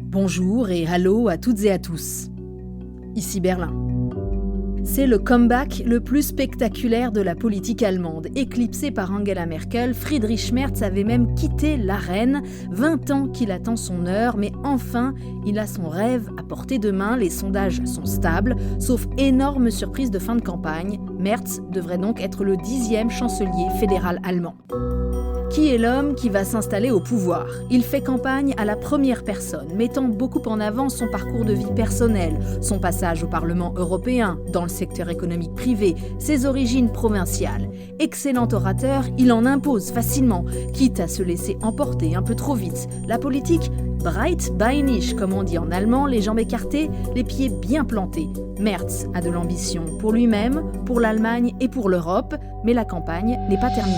Bonjour et hello à toutes et à tous. Ici Berlin. C'est le comeback le plus spectaculaire de la politique allemande. Éclipsé par Angela Merkel, Friedrich Merz avait même quitté l'arène. 20 ans qu'il attend son heure, mais enfin, il a son rêve à portée de main. Les sondages sont stables, sauf énorme surprise de fin de campagne. Merz devrait donc être le 10e chancelier fédéral allemand. Qui est l'homme qui va s'installer au pouvoir ? Il fait campagne à la première personne, mettant beaucoup en avant son parcours de vie personnel, son passage au Parlement européen, dans le secteur économique privé, ses origines provinciales. Excellent orateur, il en impose facilement, quitte à se laisser emporter un peu trop vite. La politique, breitbeinig, comme on dit en allemand, les jambes écartées, les pieds bien plantés. Merz a de l'ambition pour lui-même, pour l'Allemagne et pour l'Europe, mais la campagne n'est pas terminée.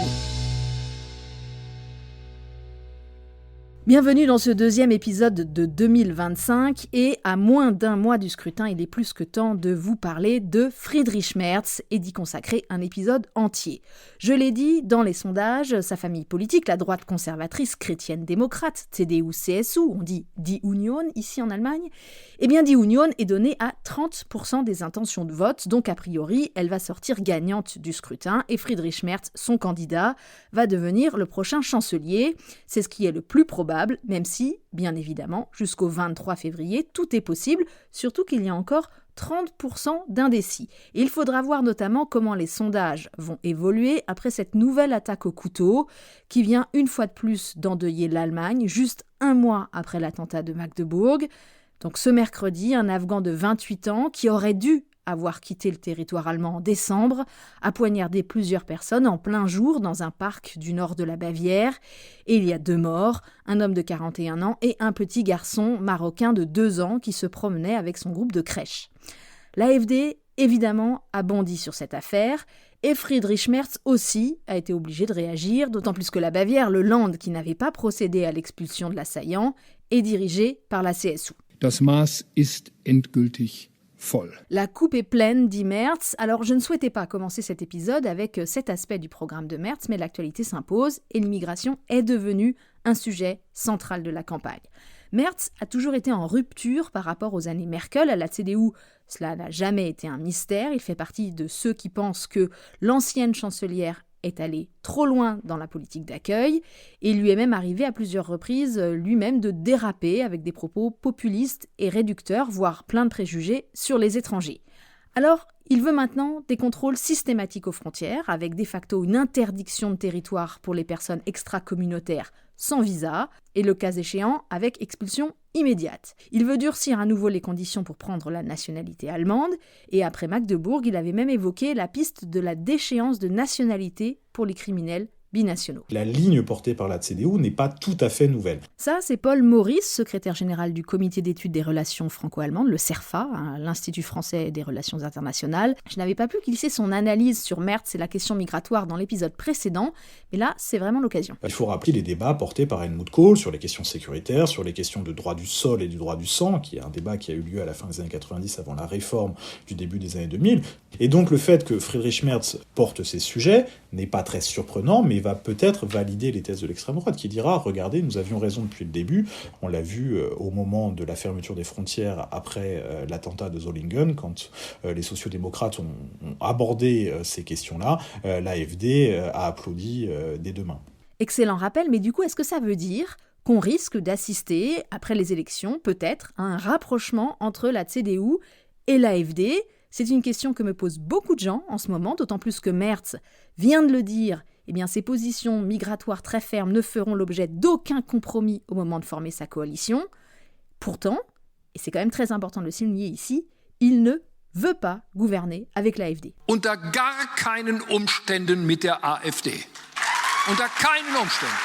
Bienvenue dans ce deuxième épisode de 2025 et à moins d'un mois du scrutin, il est plus que temps de vous parler de Friedrich Merz et d'y consacrer un épisode entier. Je l'ai dit, dans les sondages, sa famille politique, la droite conservatrice chrétienne-démocrate, CDU-CSU, on dit Die Union ici en Allemagne, eh bien Die Union est donnée à 30% des intentions de vote, donc a priori elle va sortir gagnante du scrutin et Friedrich Merz, son candidat, va devenir le prochain chancelier. C'est ce qui est le plus probable, même si, bien évidemment, jusqu'au 23 février, tout est possible, surtout qu'il y a encore 30% d'indécis. Et il faudra voir notamment comment les sondages vont évoluer après cette nouvelle attaque au couteau qui vient une fois de plus d'endeuiller l'Allemagne, juste un mois après l'attentat de Magdebourg. Donc ce mercredi, un Afghan de 28 ans qui aurait dû avoir quitté le territoire allemand en décembre, a poignardé plusieurs personnes en plein jour dans un parc du nord de la Bavière. Et il y a 2 morts, un homme de 41 ans et un petit garçon marocain de 2 ans qui se promenait avec son groupe de crèche. L'AfD, évidemment, a bondi sur cette affaire et Friedrich Merz aussi a été obligé de réagir, d'autant plus que la Bavière, le Land qui n'avait pas procédé à l'expulsion de l'assaillant, est dirigé par la CSU. Das Maß ist endgültig voll. La coupe est pleine, dit Merz. Alors, je ne souhaitais pas commencer cet épisode avec cet aspect du programme de Merz, mais l'actualité s'impose et l'immigration est devenue un sujet central de la campagne. Merz a toujours été en rupture par rapport aux années Merkel. À la CDU, cela n'a jamais été un mystère. Il fait partie de ceux qui pensent que l'ancienne chancelière est allé trop loin dans la politique d'accueil et il lui est même arrivé à plusieurs reprises lui-même de déraper avec des propos populistes et réducteurs, voire plein de préjugés sur les étrangers. Alors, il veut maintenant des contrôles systématiques aux frontières, avec de facto une interdiction de territoire pour les personnes extra-communautaires sans visa, et le cas échéant avec expulsion immédiate. Il veut durcir à nouveau les conditions pour prendre la nationalité allemande, et après Magdebourg, il avait même évoqué la piste de la déchéance de nationalité pour les criminels binationaux. La ligne portée par la CDU n'est pas tout à fait nouvelle. Ça, c'est Paul Maurice, secrétaire général du Comité d'études des relations franco-allemandes, le CERFA, l'Institut français des relations internationales. Je n'avais pas pu glisser son analyse sur Merz et la question migratoire dans l'épisode précédent, mais là, c'est vraiment l'occasion. Il faut rappeler les débats portés par Helmut Kohl sur les questions sécuritaires, sur les questions de droit du sol et du droit du sang, qui est un débat qui a eu lieu à la fin des années 90 avant la réforme du début des années 2000. Et donc le fait que Friedrich Merz porte ces sujets n'est pas très surprenant, mais va peut-être valider les thèses de l'extrême droite, qui dira « Regardez, nous avions raison depuis le début ». On l'a vu au moment de la fermeture des frontières après l'attentat de Solingen, quand les sociodémocrates ont abordé ces questions-là, l'AfD a applaudi des 2 mains. Excellent rappel, mais du coup, est-ce que ça veut dire qu'on risque d'assister, après les élections, peut-être, à un rapprochement entre la CDU et l'AfD ? C'est une question que me posent beaucoup de gens en ce moment, d'autant plus que Merz vient de le dire, eh bien ses positions migratoires très fermes ne feront l'objet d'aucun compromis au moment de former sa coalition. Pourtant, et c'est quand même très important de le souligner ici, il ne veut pas gouverner avec l'AfD. Unter gar keinen Umständen mit der AfD. Unter keinen Umständen.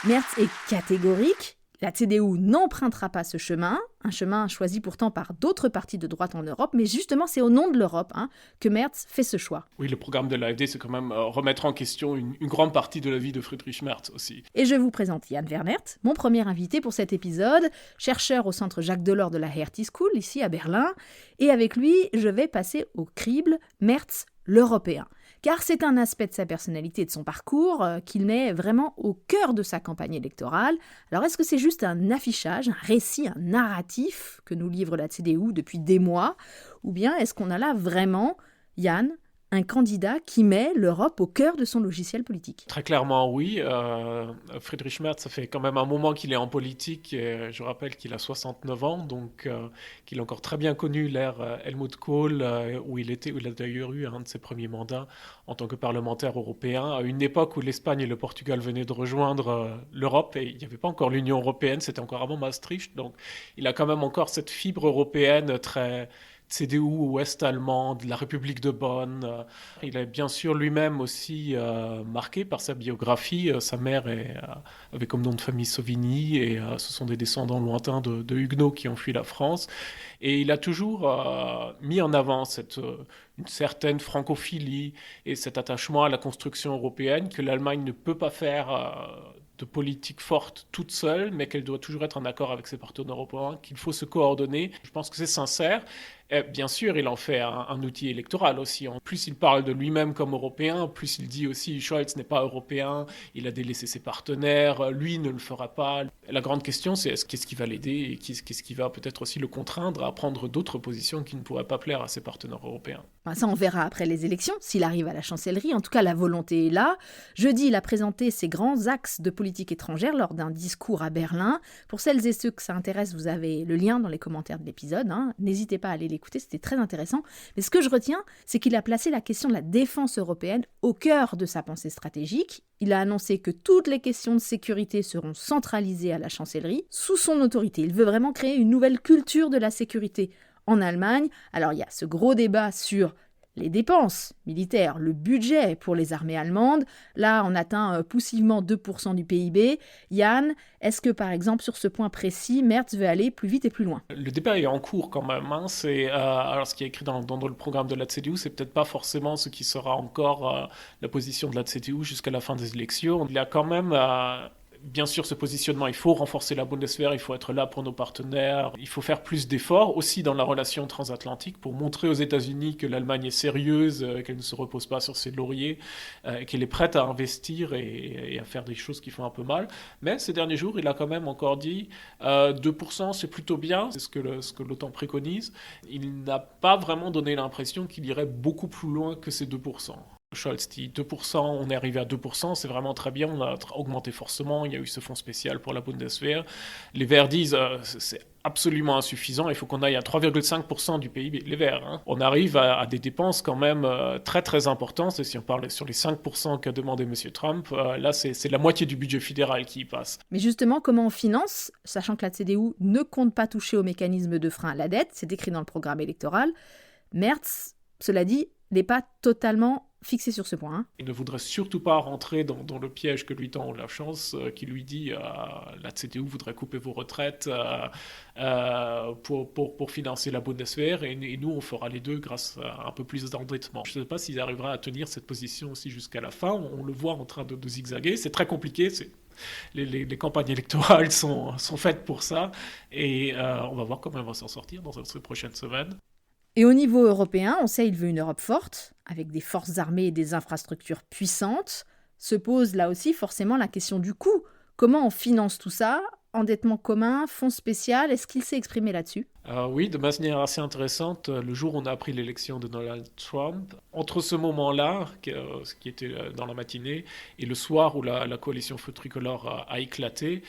Merz est catégorique. La CDU n'empruntera pas ce chemin, un chemin choisi pourtant par d'autres partis de droite en Europe, mais justement c'est au nom de l'Europe que Merz fait ce choix. Oui, le programme de l'AfD, c'est quand même remettre en question une grande partie de la vie de Friedrich Merz aussi. Et je vous présente Jan Wernert, mon premier invité pour cet épisode, chercheur au centre Jacques Delors de la Hertie School, ici à Berlin, et avec lui, je vais passer au crible Merz, l'Européen. car c'est un aspect de sa personnalité et de son parcours qu'il met vraiment au cœur de sa campagne électorale. Alors est-ce que c'est juste un affichage, un récit, un narratif que nous livre la CDU depuis des mois, ou bien est-ce qu'on a là vraiment, Yann, un candidat qui met l'Europe au cœur de son logiciel politique? Très clairement, oui. Friedrich Merz, ça fait quand même un moment qu'il est en politique. Et je rappelle qu'il a 69 ans, donc qu'il a encore très bien connu l'ère Helmut Kohl, où il a d'ailleurs eu un de ses premiers mandats en tant que parlementaire européen, à une époque où l'Espagne et le Portugal venaient de rejoindre l'Europe, et il n'y avait pas encore l'Union européenne, c'était encore avant Maastricht. Donc il a quand même encore cette fibre européenne très CDU ouest-allemande, la République de Bonn. Il est bien sûr lui-même aussi marqué par sa biographie. Sa mère avait comme nom de famille Sauvigny, et ce sont des descendants lointains de Huguenots qui ont fui la France. Et il a toujours mis en avant une certaine francophilie et cet attachement à la construction européenne, que l'Allemagne ne peut pas faire de politique forte toute seule, mais qu'elle doit toujours être en accord avec ses partenaires européens, qu'il faut se coordonner. Je pense que c'est sincère. Et bien sûr, il en fait un outil électoral aussi. En plus, il parle de lui-même comme européen, plus il dit aussi Scholz n'est pas européen, il a délaissé ses partenaires, lui ne le fera pas. La grande question, c'est qu'est-ce qui va l'aider et qu'est-ce qui va peut-être aussi le contraindre à prendre d'autres positions qui ne pourraient pas plaire à ses partenaires européens. Ça, on verra après les élections, s'il arrive à la chancellerie. En tout cas, la volonté est là. Jeudi, il a présenté ses grands axes de politique étrangère lors d'un discours à Berlin. Pour celles et ceux que ça intéresse, vous avez le lien dans les commentaires de l'épisode. N'hésitez pas à aller l'écouter, c'était très intéressant. Mais ce que je retiens, c'est qu'il a placé la question de la défense européenne au cœur de sa pensée stratégique. Il a annoncé que toutes les questions de sécurité seront centralisées à la chancellerie, sous son autorité. Il veut vraiment créer une nouvelle culture de la sécurité en Allemagne. Alors il y a ce gros débat sur les dépenses militaires, le budget pour les armées allemandes. Là, on atteint poussivement 2% du PIB. Yann, est-ce que par exemple sur ce point précis, Merz veut aller plus vite et plus loin? Le débat est en cours quand même. Alors ce qui est écrit dans le programme de la CDU, c'est peut-être pas forcément ce qui sera encore la position de la CDU jusqu'à la fin des élections. Il y a quand même bien sûr, ce positionnement, il faut renforcer la Bundeswehr, il faut être là pour nos partenaires, il faut faire plus d'efforts aussi dans la relation transatlantique pour montrer aux États-Unis que l'Allemagne est sérieuse, qu'elle ne se repose pas sur ses lauriers, qu'elle est prête à investir et à faire des choses qui font un peu mal. Mais ces derniers jours, il a quand même encore dit 2%, c'est plutôt bien, c'est ce que l'OTAN préconise. Il n'a pas vraiment donné l'impression qu'il irait beaucoup plus loin que ces 2%. Scholz dit 2%, on est arrivé à 2%, c'est vraiment très bien, on a augmenté forcément, il y a eu ce fonds spécial pour la Bundeswehr. Les Verts disent c'est absolument insuffisant, il faut qu'on aille à 3,5% du PIB. Les Verts, on arrive à des dépenses quand même très très importantes, et si on parle sur les 5% qu'a demandé M. Trump, là c'est la moitié du budget fédéral qui y passe. Mais justement, comment on finance, sachant que la CDU ne compte pas toucher au mécanisme de frein à la dette, c'est écrit dans le programme électoral. Merz, cela dit, n'est pas totalement fixé sur ce point. Il ne voudrait surtout pas rentrer dans le piège que lui tend la chance, qui lui dit la CDU voudrait couper vos retraites pour financer la Bundeswehr, et nous on fera les deux grâce à un peu plus d'endettement. Je ne sais pas s'il arrivera à tenir cette position aussi jusqu'à la fin. On le voit en train de zigzaguer. C'est très compliqué. Les campagnes électorales sont faites pour ça, et on va voir comment elle va s'en sortir dans ces prochaines semaines. Et au niveau européen, on sait qu'il veut une Europe forte, avec des forces armées et des infrastructures puissantes. Se pose là aussi forcément la question du coût. Comment on finance tout ça? Endettement commun, fonds spécial, est-ce qu'il s'est exprimé là-dessus? Oui, de manière assez intéressante, le jour où on a appris l'élection de Donald Trump, entre ce moment-là, ce qui était dans la matinée, et le soir où la coalition Feu Tricolore a éclaté,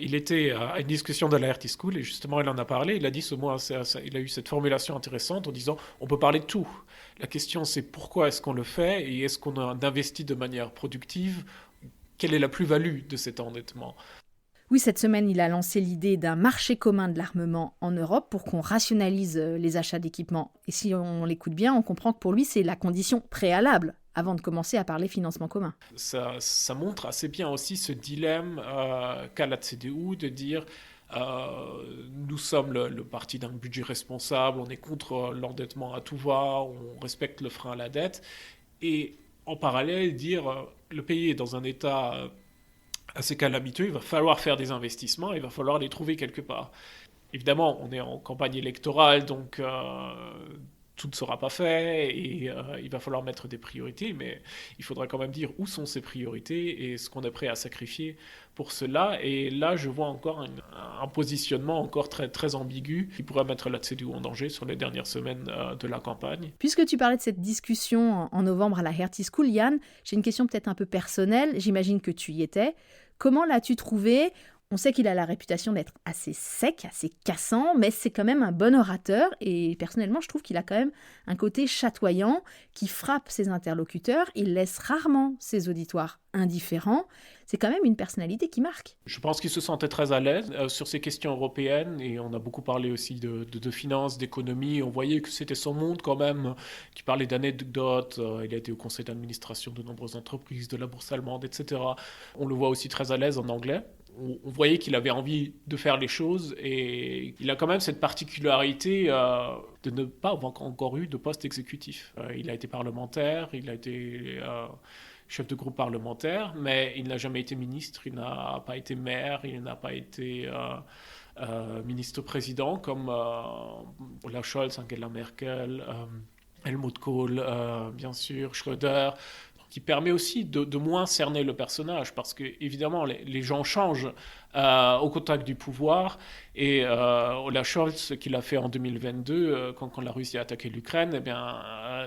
il était à une discussion de la RT School, et justement il en a parlé, il a dit ce mot, il a eu cette formulation intéressante en disant on peut parler de tout. La question c'est pourquoi est-ce qu'on le fait, et est-ce qu'on investit de manière productive? Quelle est la plus-value de cet endettement? Oui, cette semaine, il a lancé l'idée d'un marché commun de l'armement en Europe pour qu'on rationalise les achats d'équipements. Et si on l'écoute bien, on comprend que pour lui, c'est la condition préalable avant de commencer à parler financement commun. Ça montre assez bien aussi ce dilemme qu'a la CDU de dire nous sommes le parti d'un budget responsable, on est contre l'endettement à tout va, on respecte le frein à la dette. Et en parallèle, dire le pays est dans un état assez calamiteux, il va falloir faire des investissements, il va falloir les trouver quelque part. Évidemment, on est en campagne électorale, donc tout ne sera pas fait et il va falloir mettre des priorités, mais il faudra quand même dire où sont ces priorités et ce qu'on est prêt à sacrifier pour cela. Et là, je vois encore un positionnement encore très, très ambigu qui pourrait mettre la CDU en danger sur les dernières semaines de la campagne. Puisque tu parlais de cette discussion en novembre à la Hertie School, Yann, j'ai une question peut-être un peu personnelle, j'imagine que tu y étais. Comment l'as-tu trouvé ? On sait qu'il a la réputation d'être assez sec, assez cassant, mais c'est quand même un bon orateur et personnellement, je trouve qu'il a quand même un côté chatoyant qui frappe ses interlocuteurs. Il laisse rarement ses auditoires indifférents. C'est quand même une personnalité qui marque. Je pense qu'il se sentait très à l'aise sur ces questions européennes et on a beaucoup parlé aussi de finances, d'économie. On voyait que c'était son monde quand même, qui parlait d'anecdotes. Il a été au conseil d'administration de nombreuses entreprises, de la bourse allemande, etc. On le voit aussi très à l'aise en anglais. On voyait qu'il avait envie de faire les choses et il a quand même cette particularité de ne pas avoir encore eu de poste exécutif. Il a été parlementaire, il a été chef de groupe parlementaire, mais il n'a jamais été ministre, il n'a pas été maire, il n'a pas été ministre-président comme Olaf Scholz, Angela Merkel, Helmut Kohl, bien sûr, Schröder, qui permet aussi de moins cerner le personnage, parce que évidemment les gens changent au contact du pouvoir, et Olaf Scholz, ce qu'il a fait en 2022, quand la Russie a attaqué l'Ukraine, eh bien,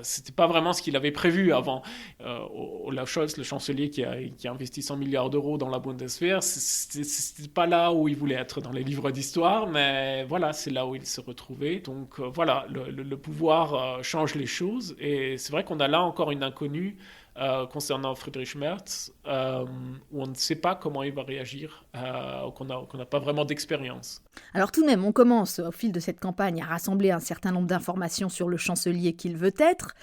c'était pas vraiment ce qu'il avait prévu avant. Olaf Scholz, le chancelier qui a investi 100 milliards d'euros dans la Bundeswehr, c'était pas là où il voulait être dans les livres d'histoire, mais voilà, c'est là où il se retrouvait. Donc voilà, le pouvoir change les choses, et c'est vrai qu'on a là encore une inconnue concernant Friedrich Merz, où on ne sait pas comment il va réagir, qu'on n'a pas vraiment d'expérience. Alors tout de même, on commence au fil de cette campagne à rassembler un certain nombre d'informations sur le chancelier qu'il veut être.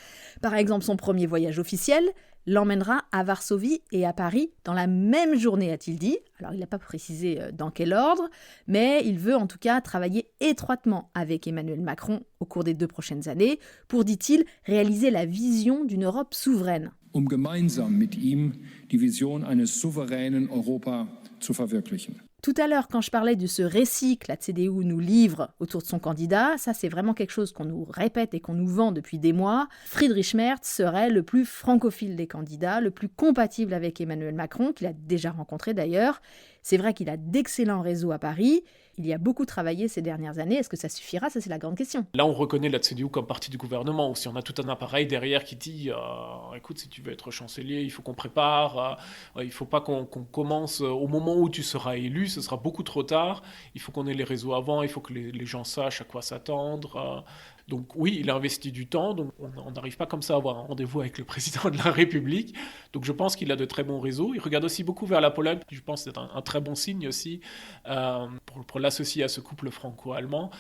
Par exemple, son premier voyage officiel l'emmènera à Varsovie et à Paris dans la même journée, a-t-il dit. Alors il n'a pas précisé dans quel ordre, mais il veut en tout cas travailler étroitement avec Emmanuel Macron au cours des 2 prochaines années pour, dit-il, réaliser la vision d'une Europe souveraine. Gemeinsam mit ihm die Vision eines souveränen Europa zu verwirklichen. Tout à l'heure, quand je parlais de ce récit que la CDU nous livre autour de son candidat, ça c'est vraiment quelque chose qu'on nous répète et qu'on nous vend depuis des mois. Friedrich Merz serait le plus francophile des candidats, le plus compatible avec Emmanuel Macron, qu'il a déjà rencontré d'ailleurs. C'est vrai qu'il a d'excellents réseaux à Paris. Il y a beaucoup travaillé ces dernières années. Est-ce que ça suffira ? Ça, c'est la grande question. Là, on reconnaît la CDU comme parti du gouvernement, ou si on a tout un appareil derrière qui dit écoute, si tu veux être chancelier, il faut qu'on prépare, il ne faut pas qu'on commence au moment où tu seras élu, ce sera beaucoup trop tard. Il faut qu'on ait les réseaux avant, il faut que les gens sachent à quoi s'attendre. Donc oui, il a investi du temps, donc on n'arrive pas comme ça à avoir un rendez-vous avec le président de la République. Donc je pense qu'il a de très bons réseaux. Il regarde aussi beaucoup vers la Pologne, je pense que c'est un très bon signe aussi pour l'associer à ce couple franco-allemand.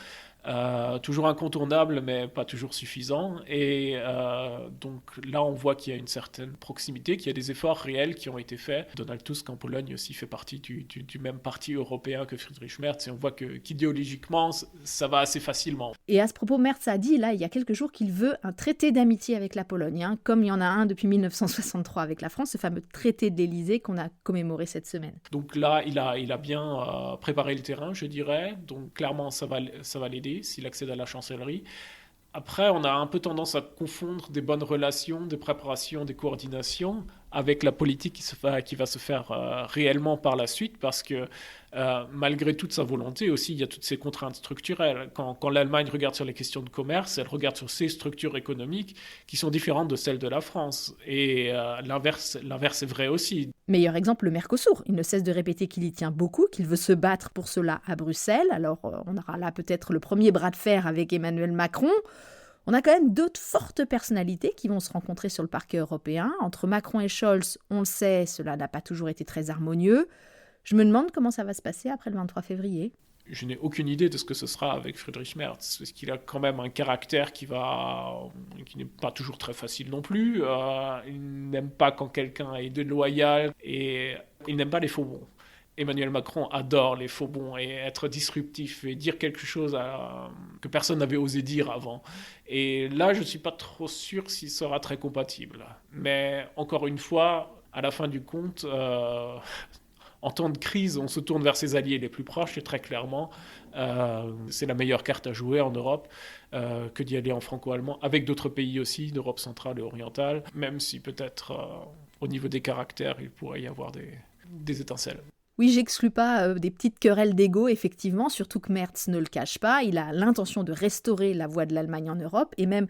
Toujours incontournable, mais pas toujours suffisant. Et donc là, on voit qu'il y a une certaine proximité, qu'il y a des efforts réels qui ont été faits. Donald Tusk en Pologne aussi fait partie du même parti européen que Friedrich Merz, et on voit qu'idéologiquement, ça va assez facilement. Et à ce propos, Merz a dit, là, il y a quelques jours, qu'il veut un traité d'amitié avec la Pologne, comme il y en a un depuis 1963 avec la France, ce fameux traité de l'Élysée qu'on a commémoré cette semaine. Donc là, il a bien préparé le terrain, je dirais. Donc clairement, ça va l'aider s'il accède à la chancellerie. Après, on a un peu tendance à confondre des bonnes relations, des préparations, des coordinations avec la politique qui va se faire réellement par la suite, parce que malgré toute sa volonté aussi, il y a toutes ces contraintes structurelles. Quand l'Allemagne regarde sur les questions de commerce, elle regarde sur ses structures économiques qui sont différentes de celles de la France. Et l'inverse est vrai aussi. Meilleur exemple, le Mercosur. Il ne cesse de répéter qu'il y tient beaucoup, qu'il veut se battre pour cela à Bruxelles. Alors on aura là peut-être le premier bras de fer avec Emmanuel Macron. On a quand même d'autres fortes personnalités qui vont se rencontrer sur le parquet européen. Entre Macron et Scholz, on le sait, cela n'a pas toujours été très harmonieux. Je me demande comment ça va se passer après le 23 février. Je n'ai aucune idée de ce que ce sera avec Friedrich Merz, parce qu'il a quand même un caractère qui n'est pas toujours très facile non plus. Il n'aime pas quand quelqu'un est déloyal, et il n'aime pas les faux bons. Emmanuel Macron adore les faux bons et être disruptif et dire quelque chose que personne n'avait osé dire avant. Et là, je ne suis pas trop sûr s'il sera très compatible. Mais encore une fois, à la fin du compte, en temps de crise, on se tourne vers ses alliés les plus proches, et très clairement, c'est la meilleure carte à jouer en Europe que d'y aller en franco-allemand, avec d'autres pays aussi, d'Europe centrale et orientale, même si peut-être au niveau des caractères, il pourrait y avoir des étincelles. Oui, j'exclus pas des petites querelles d'ego, effectivement, surtout que Merz ne le cache pas. Il a l'intention de restaurer la voix de l'Allemagne en Europe et même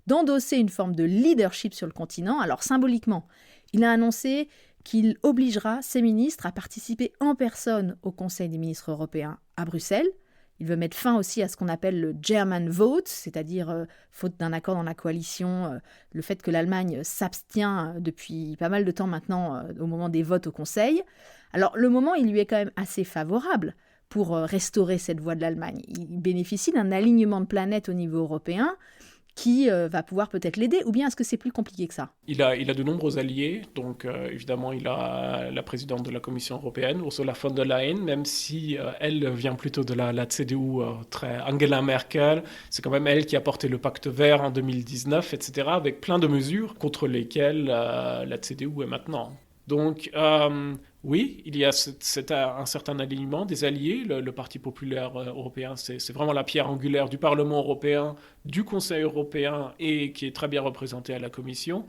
d'endosser une forme de leadership sur le continent. Alors symboliquement, il a annoncé qu'il obligera ses ministres à participer en personne au Conseil des ministres européens à Bruxelles. Il veut mettre fin aussi à ce qu'on appelle le German vote, c'est-à-dire, faute d'un accord dans la coalition, le fait que l'Allemagne s'abstient depuis pas mal de temps maintenant au moment des votes au Conseil. Alors le moment, il lui est quand même assez favorable pour restaurer cette voix de l'Allemagne. Il bénéficie d'un alignement de planètes au niveau européen qui va pouvoir peut-être l'aider, ou bien est-ce que c'est plus compliqué que ça ? Il a de nombreux alliés, donc évidemment il a la présidente de la Commission européenne, Ursula von der Leyen, même si elle vient plutôt de la CDU, très Angela Merkel, c'est quand même elle qui a porté le pacte vert en 2019, etc., avec plein de mesures contre lesquelles la CDU est maintenant. Donc oui, il y a un certain alignement des alliés. Le Parti populaire européen, c'est vraiment la pierre angulaire du Parlement européen, du Conseil européen et qui est très bien représenté à la Commission.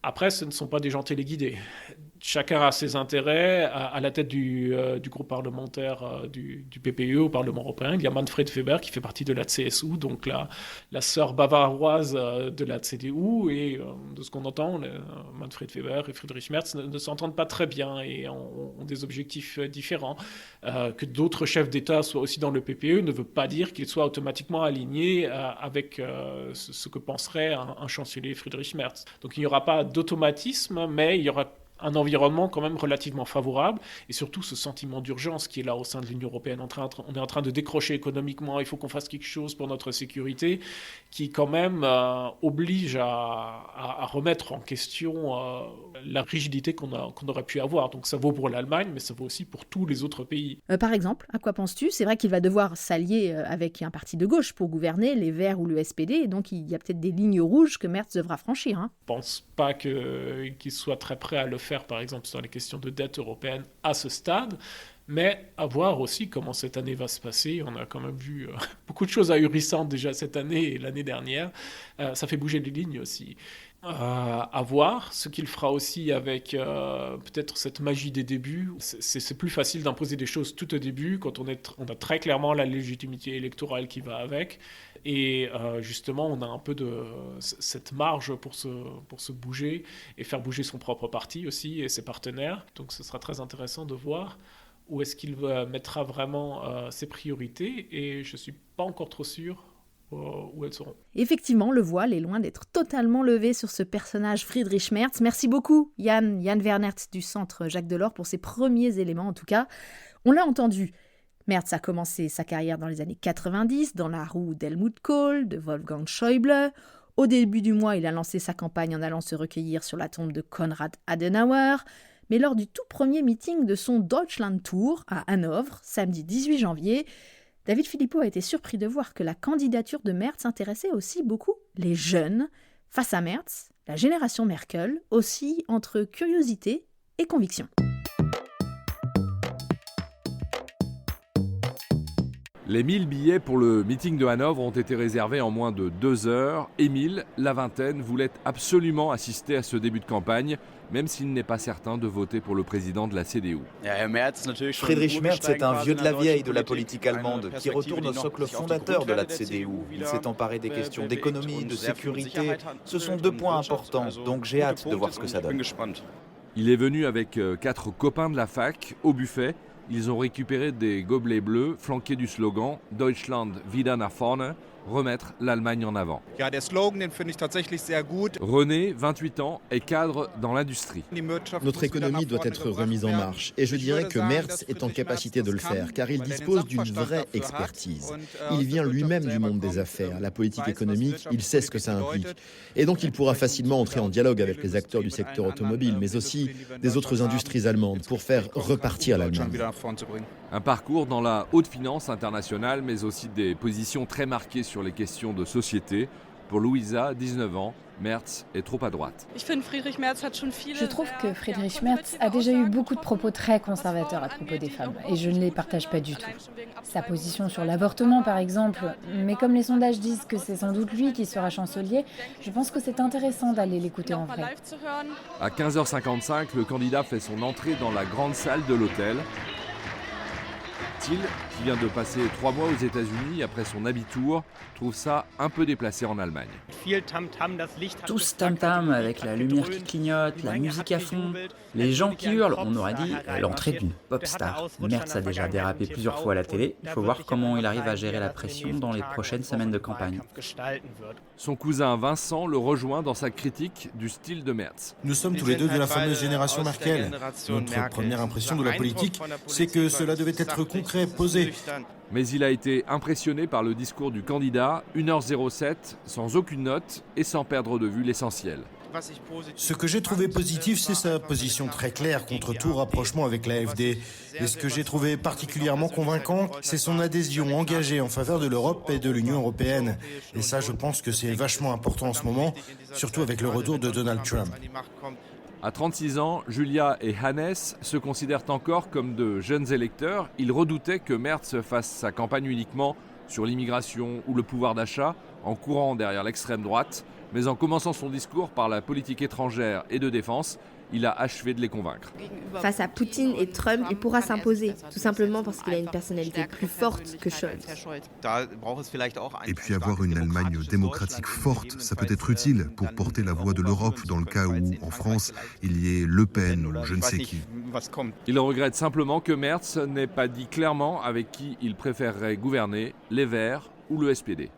Après, ce ne sont pas des gens téléguidés. Chacun a ses intérêts. À la tête du groupe parlementaire du PPE au Parlement européen, il y a Manfred Weber qui fait partie de la CSU, donc la sœur bavaroise de la CDU. Et de ce qu'on entend, Manfred Weber et Friedrich Merz ne s'entendent pas très bien et ont des objectifs différents. Que d'autres chefs d'État soient aussi dans le PPE ne veut pas dire qu'ils soient automatiquement alignés avec ce que penserait un chancelier Friedrich Merz. Donc il n'y aura pas d'automatisme, mais il y aura un environnement quand même relativement favorable et surtout ce sentiment d'urgence qui est là au sein de l'Union européenne. On est en train de décrocher économiquement, il faut qu'on fasse quelque chose pour notre sécurité, qui quand même oblige à remettre en question la rigidité qu'on aurait pu avoir. Donc ça vaut pour l'Allemagne, mais ça vaut aussi pour tous les autres pays. Par exemple, à quoi penses-tu ? C'est vrai qu'il va devoir s'allier avec un parti de gauche pour gouverner, les Verts ou le SPD, et donc il y a peut-être des lignes rouges que Merz devra franchir. Hein. Je ne pense pas qu'il soit très prêt à le faire, par exemple, sur les questions de dette européenne à ce stade. Mais à voir aussi comment cette année va se passer. On a quand même vu beaucoup de choses ahurissantes déjà cette année et l'année dernière. Ça fait bouger les lignes aussi. À voir ce qu'il fera aussi avec peut-être cette magie des débuts. C'est plus facile d'imposer des choses tout au début quand on a très clairement la légitimité électorale qui va avec. Et justement, on a un peu de cette marge pour se bouger et faire bouger son propre parti aussi et ses partenaires. Donc ce sera très intéressant de voir où est-ce qu'il mettra vraiment ses priorités. Et je ne suis pas encore trop sûr où elles seront. Effectivement, le voile est loin d'être totalement levé sur ce personnage Friedrich Merz. Merci beaucoup Yann Wernert du Centre Jacques Delors pour ces premiers éléments en tout cas. On l'a entendu, Merz a commencé sa carrière dans les années 90 dans la roue d'Helmut Kohl, de Wolfgang Schäuble. Au début du mois, il a lancé sa campagne en allant se recueillir sur la tombe de Konrad Adenauer. Mais lors du tout premier meeting de son Deutschland Tour à Hanovre, samedi 18 janvier, David Philippot a été surpris de voir que la candidature de Merz intéressait aussi beaucoup les jeunes. Face à Merz, la génération Merkel oscille entre curiosité et conviction. Les 1000 billets pour le meeting de Hanovre ont été réservés en moins de 2 heures. Émile, la vingtaine, voulait absolument assister à ce début de campagne, même s'il n'est pas certain de voter pour le président de la CDU. Friedrich Merz est un vieux de la vieille de la politique allemande qui retourne au socle fondateur de la CDU. Il s'est emparé des questions d'économie, de sécurité. Ce sont 2 points importants, donc j'ai hâte de voir ce que ça donne. Il est venu avec 4 copains de la fac au buffet. Ils ont récupéré des gobelets bleus flanqués du slogan « Deutschland wieder nach vorne », remettre l'Allemagne en avant. René, 28 ans, est cadre dans l'industrie. Notre économie doit être remise en marche et je dirais que Merz est en capacité de le faire car il dispose d'une vraie expertise. Il vient lui-même du monde des affaires, la politique économique, il sait ce que ça implique. Et donc il pourra facilement entrer en dialogue avec les acteurs du secteur automobile mais aussi des autres industries allemandes pour faire repartir l'Allemagne. Un parcours dans la haute finance internationale mais aussi des positions très marquées sur les questions de société. Pour Louisa, 19 ans, Merz est trop à droite. Je trouve que Friedrich Merz a déjà eu beaucoup de propos très conservateurs à propos des femmes, et je ne les partage pas du tout. Sa position sur l'avortement, par exemple, mais comme les sondages disent que c'est sans doute lui qui sera chancelier, je pense que c'est intéressant d'aller l'écouter en vrai. À 15h55, le candidat fait son entrée dans la grande salle de l'hôtel. Thiel, qui vient de passer 3 mois aux États-Unis après son Abitur, trouve ça un peu déplacé en Allemagne. Tout ce tam-tam avec la lumière qui clignote, la musique à fond, les gens qui hurlent, on aurait dit l'entrée d'une pop star. Merz a déjà dérapé plusieurs fois à la télé, il faut voir comment il arrive à gérer la pression dans les prochaines semaines de campagne. Son cousin Vincent le rejoint dans sa critique du style de Merz. Nous sommes tous les deux de la fameuse génération Merkel. Notre première impression de la politique, c'est que cela devait être concret, posé. Mais il a été impressionné par le discours du candidat, 1h07, sans aucune note et sans perdre de vue l'essentiel. Ce que j'ai trouvé positif, c'est sa position très claire contre tout rapprochement avec l'AfD. Et ce que j'ai trouvé particulièrement convaincant, c'est son adhésion engagée en faveur de l'Europe et de l'Union européenne. Et ça, je pense que c'est vachement important en ce moment, surtout avec le retour de Donald Trump. À 36 ans, Julia et Hannes se considèrent encore comme de jeunes électeurs. Ils redoutaient que Merz fasse sa campagne uniquement sur l'immigration ou le pouvoir d'achat, en courant derrière l'extrême droite. Mais en commençant son discours par la politique étrangère et de défense, il a achevé de les convaincre. Face à Poutine et Trump, il pourra s'imposer, tout simplement parce qu'il a une personnalité plus forte que Scholz. Et puis avoir une Allemagne démocratique forte, ça peut être utile pour porter la voix de l'Europe dans le cas où, en France, il y ait Le Pen ou je ne sais qui. Il regrette simplement que Merz n'ait pas dit clairement avec qui il préférerait gouverner, les Verts ou le SPD.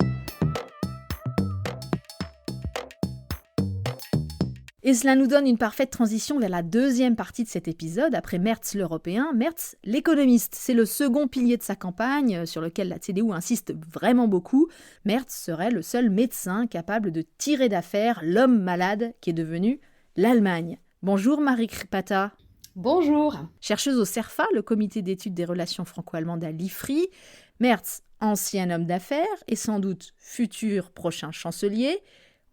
Et cela nous donne une parfaite transition vers la deuxième partie de cet épisode. Après Merz l'Européen, Merz l'économiste. C'est le second pilier de sa campagne sur lequel la CDU insiste vraiment beaucoup. Merz serait le seul médecin capable de tirer d'affaire l'homme malade qui est devenu l'Allemagne. Bonjour Marie Kripata. Bonjour. Chercheuse au CERFA, le comité d'études des relations franco-allemandes à l'IFRI. Merz, ancien homme d'affaires et sans doute futur prochain chancelier.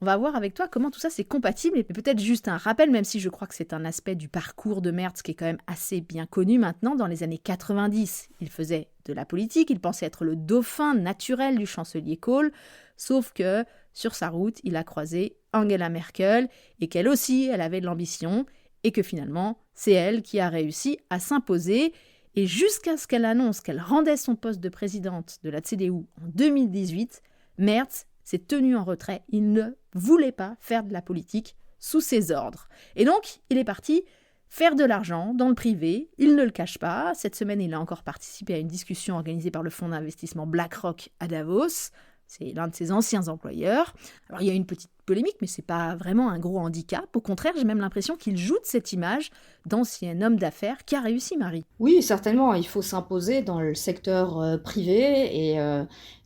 On va voir avec toi comment tout ça c'est compatible et peut-être juste un rappel, même si je crois que c'est un aspect du parcours de Merz qui est quand même assez bien connu maintenant. Dans les années 90, il faisait de la politique, il pensait être le dauphin naturel du chancelier Kohl, sauf que sur sa route, il a croisé Angela Merkel et qu'elle aussi, elle avait de l'ambition et que finalement, c'est elle qui a réussi à s'imposer. Et jusqu'à ce qu'elle annonce qu'elle rendait son poste de présidente de la CDU en 2018, Merz s'est tenu en retrait. Il ne voulait pas faire de la politique sous ses ordres. Et donc, il est parti faire de l'argent dans le privé. Il ne le cache pas. Cette semaine, il a encore participé à une discussion organisée par le fonds d'investissement BlackRock à Davos. C'est l'un de ses anciens employeurs. Alors, il y a une petite polémique, mais ce n'est pas vraiment un gros handicap. Au contraire, j'ai même l'impression qu'il joue de cette image d'ancien homme d'affaires qui a réussi, Marie. Oui, certainement. Il faut s'imposer dans le secteur privé. Et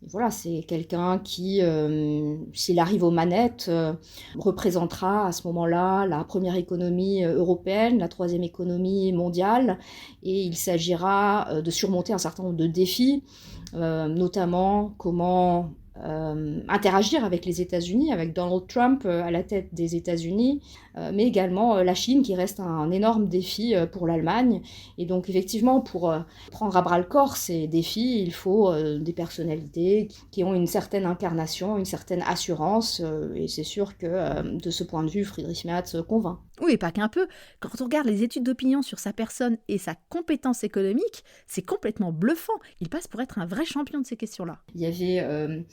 voilà, c'est quelqu'un qui, s'il arrive aux manettes, représentera à ce moment-là la première économie européenne, la troisième économie mondiale. Et il s'agira de surmonter un certain nombre de défis, notamment comment interagir avec les États-Unis, avec Donald Trump à la tête des États-Unis, mais également la Chine qui reste un énorme défi pour l'Allemagne. Et donc effectivement, pour prendre à bras-le-corps ces défis, il faut des personnalités qui ont une certaine incarnation, une certaine assurance, et c'est sûr que de ce point de vue, Friedrich Merz convainc. Oui, pas qu'un peu. Quand on regarde les études d'opinion sur sa personne et sa compétence économique, c'est complètement bluffant. Il passe pour être un vrai champion de ces questions-là. Il y avait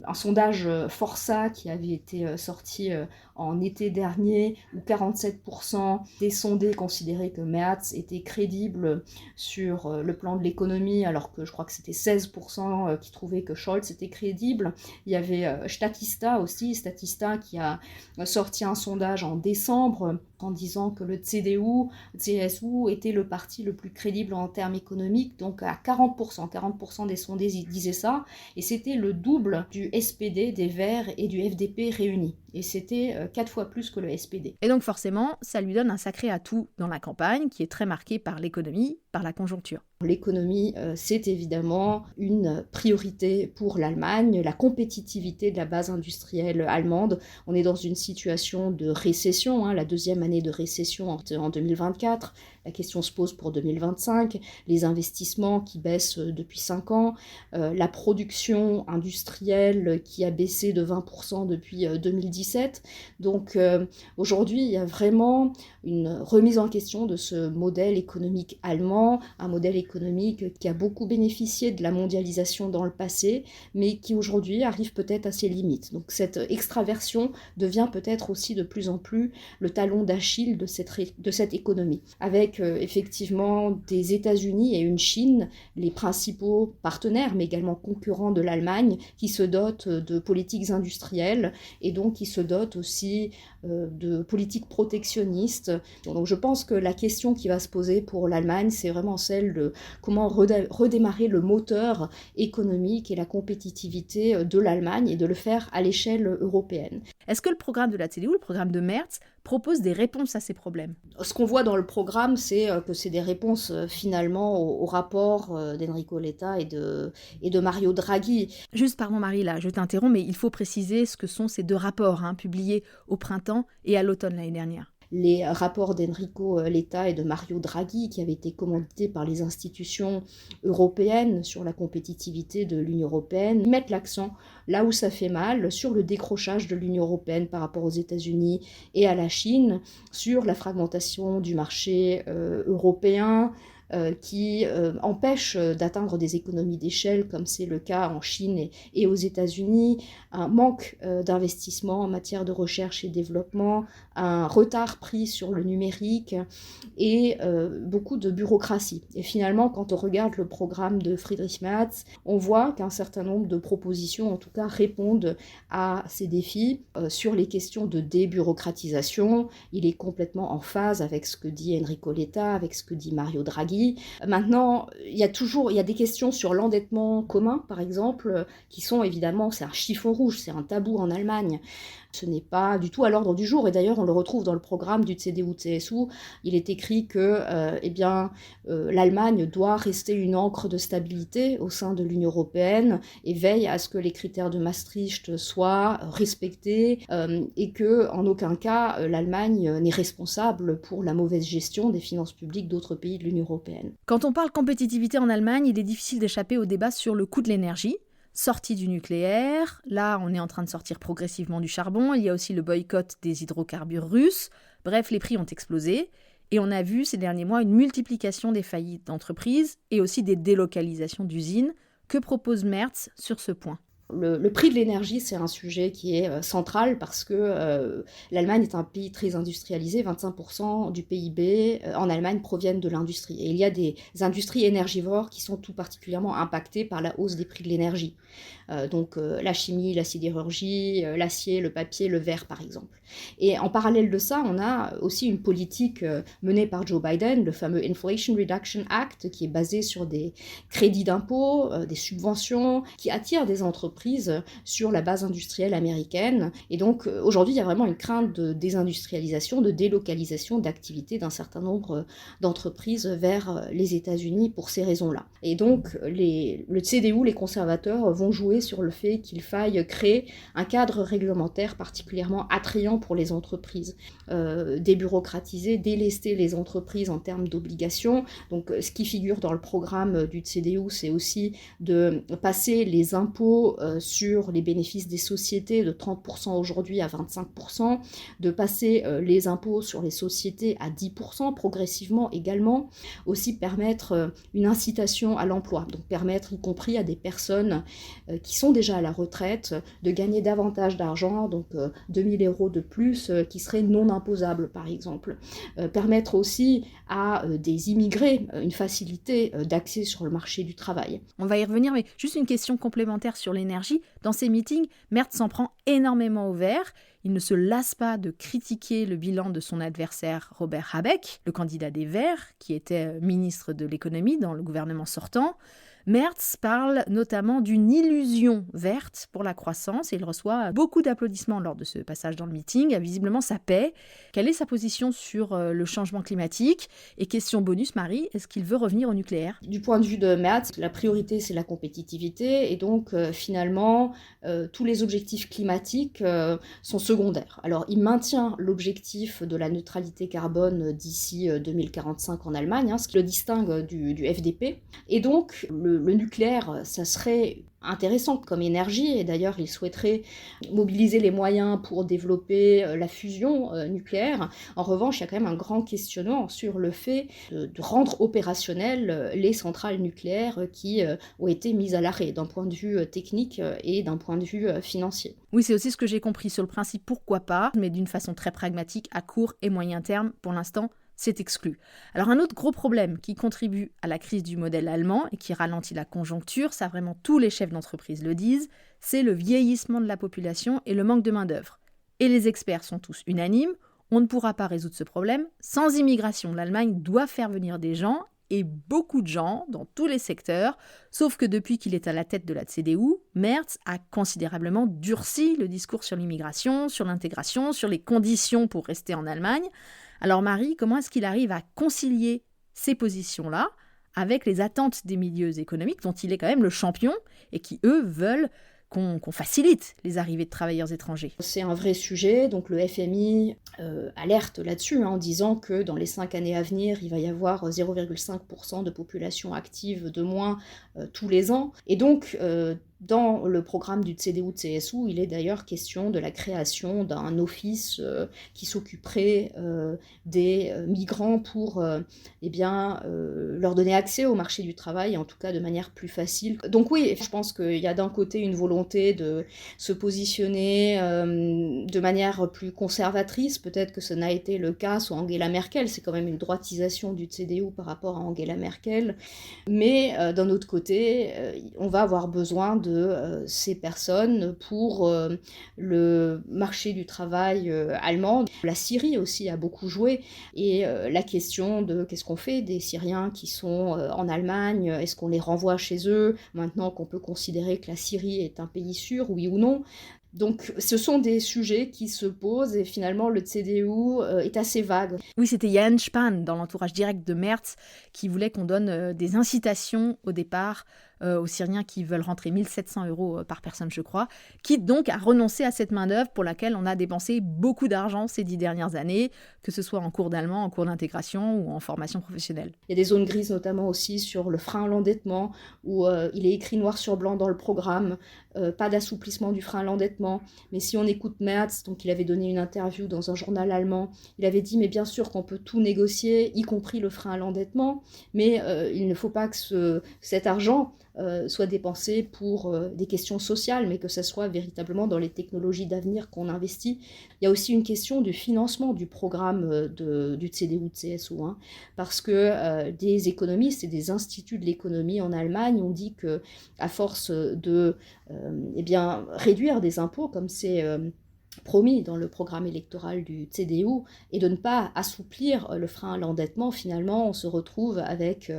un sondage Força qui avait été sorti en été dernier, où 47% des sondés considéraient que Merz était crédible sur le plan de l'économie, alors que je crois que c'était 16% qui trouvaient que Scholz était crédible. Il y avait Statista aussi, Statista qui a sorti un sondage en décembre en disant que le CSU était le parti le plus crédible en termes économiques, donc à 40% des sondés disaient ça, et c'était le double du SPD, des Verts et du FDP réunis. Et c'était 4 fois plus que le SPD. Et donc forcément, ça lui donne un sacré atout dans la campagne, qui est très marquée par l'économie par la conjoncture. L'économie, c'est évidemment une priorité pour l'Allemagne, la compétitivité de la base industrielle allemande. On est dans une situation de récession, la deuxième année de récession en 2024. La question se pose pour 2025, les investissements qui baissent depuis 5 ans, la production industrielle qui a baissé de 20% depuis 2017. Donc aujourd'hui, il y a vraiment une remise en question de ce modèle économique allemand, un modèle économique qui a beaucoup bénéficié de la mondialisation dans le passé, mais qui aujourd'hui arrive peut-être à ses limites. Donc cette extraversion devient peut-être aussi de plus en plus le talon d'Achille de cette économie, avec effectivement des États-Unis et une Chine, les principaux partenaires, mais également concurrents de l'Allemagne, qui se dotent de politiques industrielles et donc qui se dotent aussi de politiques protectionnistes. Donc je pense que la question qui va se poser pour l'Allemagne, c'est vraiment celle de comment redémarrer le moteur économique et la compétitivité de l'Allemagne et de le faire à l'échelle européenne. Est-ce que le programme de la CDU, le programme de Merz, propose des réponses à ces problèmes? Ce qu'on voit dans le programme, c'est que c'est des réponses finalement au rapport d'Enrico Letta et de Mario Draghi. Juste, pardon Marie, là, je t'interromps, mais il faut préciser ce que sont ces deux rapports, publiés au printemps et à l'automne l'année dernière. Les rapports d'Enrico Letta et de Mario Draghi, qui avaient été commandités par les institutions européennes sur la compétitivité de l'Union européenne, mettent l'accent là où ça fait mal, sur le décrochage de l'Union européenne par rapport aux États-Unis et à la Chine, sur la fragmentation du marché européen, qui empêche d'atteindre des économies d'échelle, comme c'est le cas en Chine et aux États-Unis, un manque d'investissement en matière de recherche et développement, un retard pris sur le numérique et beaucoup de bureaucratie. Et finalement, quand on regarde le programme de Friedrich Merz, on voit qu'un certain nombre de propositions, en tout cas, répondent à ces défis. Sur les questions de débureaucratisation, il est complètement en phase avec ce que dit Enrico Letta, avec ce que dit Mario Draghi. Maintenant, il y a des questions sur l'endettement commun, par exemple, qui sont évidemment, c'est un chiffon rouge, c'est un tabou en Allemagne. Ce n'est pas du tout à l'ordre du jour, et d'ailleurs on le retrouve dans le programme du CDU-CSU. Il est écrit que l'Allemagne doit rester une ancre de stabilité au sein de l'Union européenne et veille à ce que les critères de Maastricht soient respectés et que en aucun cas l'Allemagne n'est responsable pour la mauvaise gestion des finances publiques d'autres pays de l'Union européenne. Quand on parle compétitivité en Allemagne, il est difficile d'échapper au débat sur le coût de l'énergie. Sortie du nucléaire, là on est en train de sortir progressivement du charbon, il y a aussi le boycott des hydrocarbures russes, bref les prix ont explosé et on a vu ces derniers mois une multiplication des faillites d'entreprises et aussi des délocalisations d'usines. Que propose Merz sur ce point ? Le prix de l'énergie, c'est un sujet qui est central parce que l'Allemagne est un pays très industrialisé, 25% du PIB en Allemagne proviennent de l'industrie. Et il y a des industries énergivores qui sont tout particulièrement impactées par la hausse des prix de l'énergie. Donc la chimie, la sidérurgie, l'acier, le papier, le verre par exemple. Et en parallèle de ça, on a aussi une politique menée par Joe Biden, le fameux Inflation Reduction Act, qui est basé sur des crédits d'impôt, des subventions, qui attirent des entreprises sur la base industrielle américaine. Et donc aujourd'hui, il y a vraiment une crainte de désindustrialisation, de délocalisation d'activités d'un certain nombre d'entreprises vers les États-Unis pour ces raisons-là. Et donc le CDU, les conservateurs, vont jouer sur le fait qu'il faille créer un cadre réglementaire particulièrement attrayant pour les entreprises, débureaucratiser, délester les entreprises en termes d'obligations. Donc ce qui figure dans le programme du CDU, c'est aussi de passer les impôts sur les bénéfices des sociétés de 30% aujourd'hui à 25%, de passer les impôts sur les sociétés à 10% progressivement également, aussi permettre une incitation à l'emploi, donc permettre y compris à des personnes qui sont déjà à la retraite de gagner davantage d'argent, donc 2000 € de plus qui seraient non imposables par exemple. Permettre aussi à des immigrés une facilité d'accès sur le marché du travail. On va y revenir, mais juste une question complémentaire sur l'énergie. Dans ces meetings, Merz s'en prend énormément au vert. Il ne se lasse pas de critiquer le bilan de son adversaire Robert Habeck, le candidat des Verts, qui était ministre de l'économie dans le gouvernement sortant. Merz parle notamment d'une illusion verte pour la croissance et il reçoit beaucoup d'applaudissements lors de ce passage dans le meeting. Visiblement, ça paie. Quelle est sa position sur le changement climatique ? Et question bonus, Marie, est-ce qu'il veut revenir au nucléaire ? Du point de vue de Merz, la priorité, c'est la compétitivité et donc finalement, tous les objectifs climatiques sont secondaires. Alors, il maintient l'objectif de la neutralité carbone d'ici 2045 en Allemagne, ce qui le distingue du FDP. Et donc, le nucléaire, ça serait intéressant comme énergie, et d'ailleurs il souhaiterait mobiliser les moyens pour développer la fusion nucléaire. En revanche, il y a quand même un grand questionnement sur le fait de rendre opérationnelles les centrales nucléaires qui ont été mises à l'arrêt d'un point de vue technique et d'un point de vue financier. Oui, c'est aussi ce que j'ai compris sur le principe, pourquoi pas, mais d'une façon très pragmatique à court et moyen terme, pour l'instant, c'est exclu. Alors un autre gros problème qui contribue à la crise du modèle allemand et qui ralentit la conjoncture, ça vraiment tous les chefs d'entreprise le disent, c'est le vieillissement de la population et le manque de main-d'œuvre. Et les experts sont tous unanimes, on ne pourra pas résoudre ce problème sans immigration. L'Allemagne doit faire venir des gens, et beaucoup de gens, dans tous les secteurs, sauf que depuis qu'il est à la tête de la CDU, Merz a considérablement durci le discours sur l'immigration, sur l'intégration, sur les conditions pour rester en Allemagne. Alors Marie, comment est-ce qu'il arrive à concilier ces positions-là avec les attentes des milieux économiques dont il est quand même le champion et qui, eux, veulent qu'on facilite les arrivées de travailleurs étrangers? C'est un vrai sujet, donc le FMI alerte là-dessus en disant que dans les 5 années à venir, il va y avoir 0,5% de population active de moins tous les ans. Et donc, dans le programme du CDU-CSU, il est d'ailleurs question de la création d'un office qui s'occuperait des migrants pour leur donner accès au marché du travail, en tout cas de manière plus facile. Donc oui, je pense qu'il y a d'un côté une volonté de se positionner de manière plus conservatrice. Peut-être que ce n'a été le cas sous Angela Merkel, c'est quand même une droitisation du CDU par rapport à Angela Merkel. Mais d'un autre côté, on va avoir besoin de ces personnes pour le marché du travail allemand. La Syrie aussi a beaucoup joué et la question de qu'est-ce qu'on fait des Syriens qui sont en Allemagne, est-ce qu'on les renvoie chez eux maintenant qu'on peut considérer que la Syrie est un pays sûr, oui ou non? Donc ce sont des sujets qui se posent et finalement le CDU est assez vague. Oui, c'était Jens Spahn, dans l'entourage direct de Merz, qui voulait qu'on donne des incitations au départ aux Syriens qui veulent rentrer 1 700 € par personne, je crois, qui donc a renoncé à cette main-d'œuvre pour laquelle on a dépensé beaucoup d'argent ces 10 dernières années, que ce soit en cours d'allemand, en cours d'intégration ou en formation professionnelle. Il y a des zones grises notamment aussi sur le frein à l'endettement, où il est écrit noir sur blanc dans le programme, pas d'assouplissement du frein à l'endettement. Mais si on écoute Merz, donc il avait donné une interview dans un journal allemand, il avait dit mais bien sûr qu'on peut tout négocier, y compris le frein à l'endettement, mais il ne faut pas que cet argent soit dépensé pour des questions sociales, mais que ce soit véritablement dans les technologies d'avenir qu'on investit. Il y a aussi une question du financement du programme du CDU-CSU, parce que des économistes et des instituts de l'économie en Allemagne ont dit qu'à force de réduire des impôts, comme c'est promis dans le programme électoral du CDU, et de ne pas assouplir le frein à l'endettement, finalement, on se retrouve avec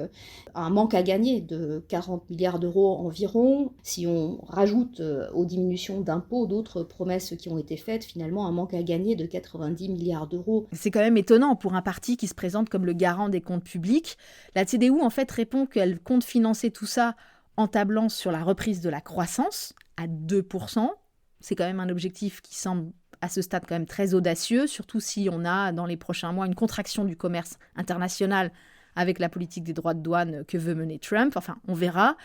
un manque à gagner de 40 milliards d'euros environ. Si on rajoute aux diminutions d'impôts d'autres promesses qui ont été faites, finalement, un manque à gagner de 90 milliards d'euros. C'est quand même étonnant pour un parti qui se présente comme le garant des comptes publics. La CDU, en fait, répond qu'elle compte financer tout ça en tablant sur la reprise de la croissance à 2%. C'est quand même un objectif qui semble à ce stade quand même très audacieux, surtout si on a dans les prochains mois une contraction du commerce international avec la politique des droits de douane que veut mener Trump. Enfin, on verra.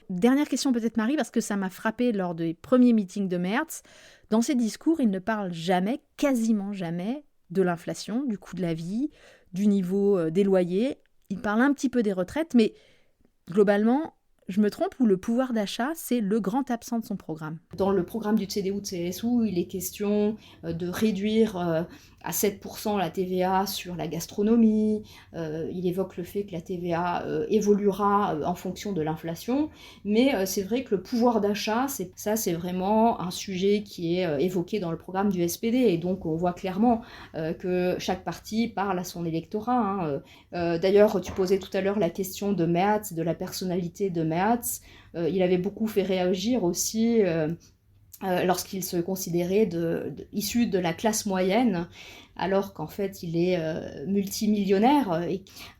Dernière question peut-être Marie, parce que ça m'a frappé lors des premiers meetings de Merz. Dans ses discours, il ne parle jamais, quasiment jamais, de l'inflation, du coût de la vie, du niveau des loyers. Il parle un petit peu des retraites, mais globalement, je me trompe, ou le pouvoir d'achat, c'est le grand absent de son programme? Dans le programme du CDU-CSU, il est question de réduire à 7% la TVA sur la gastronomie, il évoque le fait que la TVA évoluera en fonction de l'inflation, mais c'est vrai que le pouvoir d'achat, c'est vraiment un sujet qui est évoqué dans le programme du SPD, et donc on voit clairement que chaque parti parle à son électorat. D'ailleurs, tu posais tout à l'heure la question de Merz, de la personnalité de Merz. Il avait beaucoup fait réagir aussi lorsqu'il se considérait issu de la classe moyenne, alors qu'en fait il est multimillionnaire.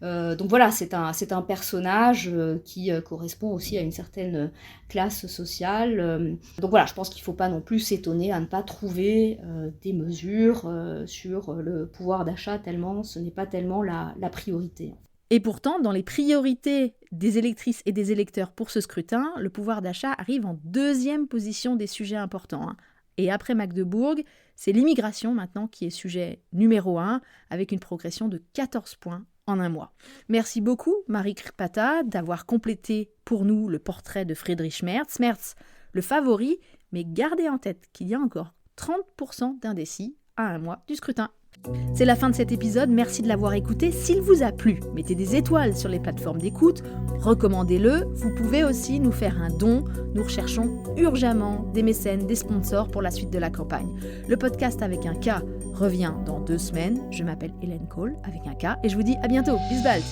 Donc voilà, c'est un personnage qui correspond aussi à une certaine classe sociale. Donc voilà, je pense qu'il ne faut pas non plus s'étonner à ne pas trouver des mesures sur le pouvoir d'achat, tellement ce n'est pas tellement la priorité. Et pourtant, dans les priorités des électrices et des électeurs pour ce scrutin, le pouvoir d'achat arrive en 2e position des sujets importants. Et après Magdebourg, c'est l'immigration maintenant qui est sujet numéro 1, avec une progression de 14 points en un mois. Merci beaucoup, Marie Krpata, d'avoir complété pour nous le portrait de Friedrich Merz. Merz, le favori, mais gardez en tête qu'il y a encore 30% d'indécis à un mois du scrutin. C'est la fin de cet épisode, merci de l'avoir écouté. S'il vous a plu, mettez des étoiles sur les plateformes d'écoute, recommandez-le. Vous pouvez aussi nous faire un don. Nous recherchons urgemment des mécènes, des sponsors pour la suite de la campagne. Le podcast avec un K revient dans 2 semaines. Je m'appelle Hélène Cole avec un K et je vous dis à bientôt. Bis bald!